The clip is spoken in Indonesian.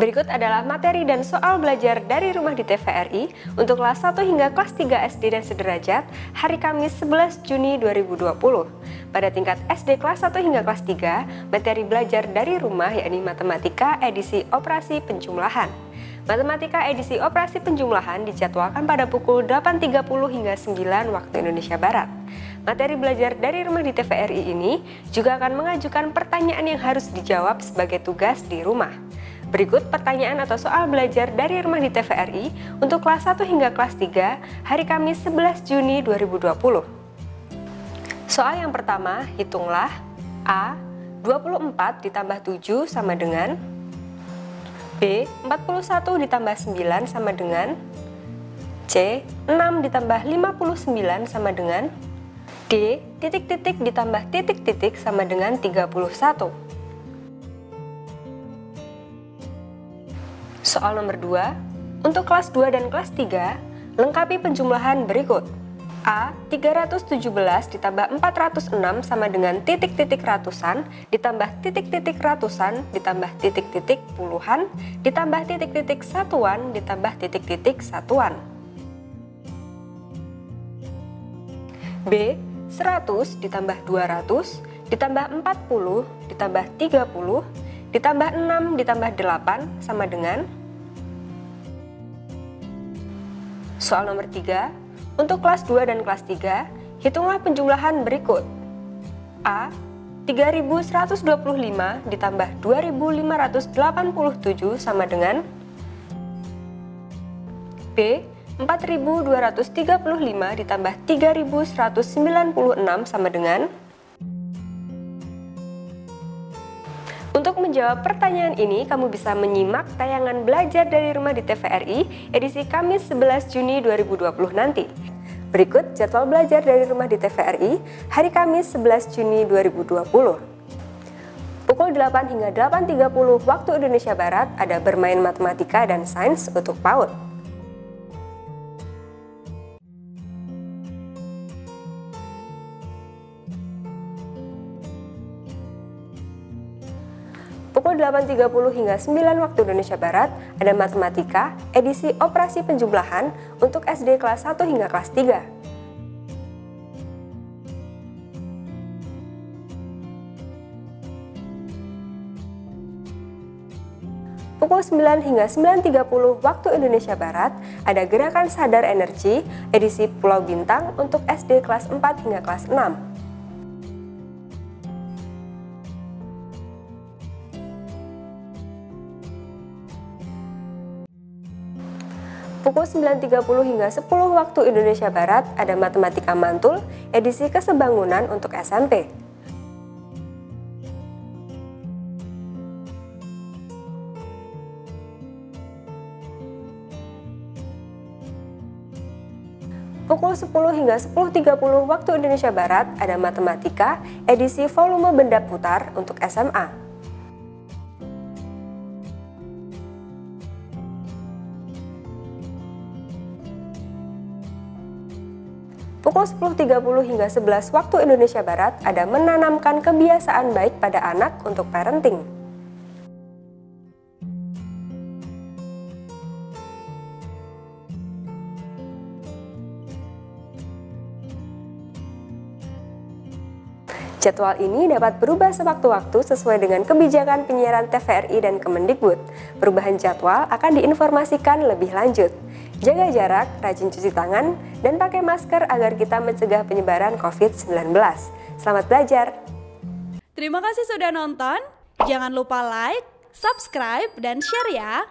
Berikut adalah materi dan soal belajar dari rumah di TVRI untuk kelas 1 hingga kelas 3 SD dan sederajat hari Kamis 11 Juni 2020. Pada tingkat SD kelas 1 hingga kelas 3, materi belajar dari rumah yakni Matematika edisi Operasi Penjumlahan. Matematika edisi Operasi Penjumlahan dijadwalkan pada pukul 8.30 hingga 9 waktu Indonesia Barat. Materi belajar dari rumah di TVRI ini juga akan mengajukan pertanyaan yang harus dijawab sebagai tugas di rumah. Berikut pertanyaan atau soal belajar dari rumah di TVRI untuk kelas 1 hingga kelas 3 hari Kamis 11 Juni 2020. Soal yang pertama, hitunglah A. 24 ditambah 7 sama dengan B. 41 ditambah 9 sama dengan C. 6 ditambah 59 sama dengan D. Titik-titik ditambah titik-titik sama dengan 31. Soal nomor 2, untuk kelas 2 dan kelas 3, lengkapi penjumlahan berikut. A. 317 ditambah 406 sama dengan titik-titik ratusan, ditambah titik-titik ratusan, ditambah titik-titik puluhan, ditambah titik-titik satuan, ditambah titik-titik satuan. B. 100 ditambah 200, ditambah 40, ditambah 30, ditambah 6, ditambah 8 sama dengan. Soal nomor 3, untuk kelas 2 dan kelas 3, hitunglah penjumlahan berikut. A. 3125 ditambah 2587 sama dengan B. 4235 ditambah 3196 sama dengan. Untuk menjawab pertanyaan ini, kamu bisa menyimak tayangan belajar dari rumah di TVRI edisi Kamis 11 Juni 2020 nanti. Berikut jadwal belajar dari rumah di TVRI hari Kamis 11 Juni 2020. Pukul 8 hingga 8.30 waktu Indonesia Barat ada bermain matematika dan sains untuk PAUD. Pukul 8.30 hingga 9 waktu Indonesia Barat ada Matematika edisi Operasi Penjumlahan untuk SD kelas 1 hingga kelas 3. Pukul 9 hingga 9.30 waktu Indonesia Barat ada Gerakan Sadar Energi edisi Pulau Bintang untuk SD kelas 4 hingga kelas 6. Pukul 9.30 hingga 10 waktu Indonesia Barat ada Matematika Mantul edisi Kesebangunan untuk SMP. Pukul 10 hingga 10.30 waktu Indonesia Barat ada Matematika edisi Volume Benda Putar untuk SMA. Pukul 10.30 hingga 11 waktu Indonesia Barat ada Menanamkan Kebiasaan Baik pada Anak untuk Parenting. Jadwal ini dapat berubah sewaktu-waktu sesuai dengan kebijakan penyiaran TVRI dan Kemendikbud. Perubahan jadwal akan diinformasikan lebih lanjut. Jaga jarak, rajin cuci tangan, dan pakai masker agar kita mencegah penyebaran COVID-19. Selamat belajar! Terima kasih sudah nonton. Jangan lupa like, subscribe, dan share ya!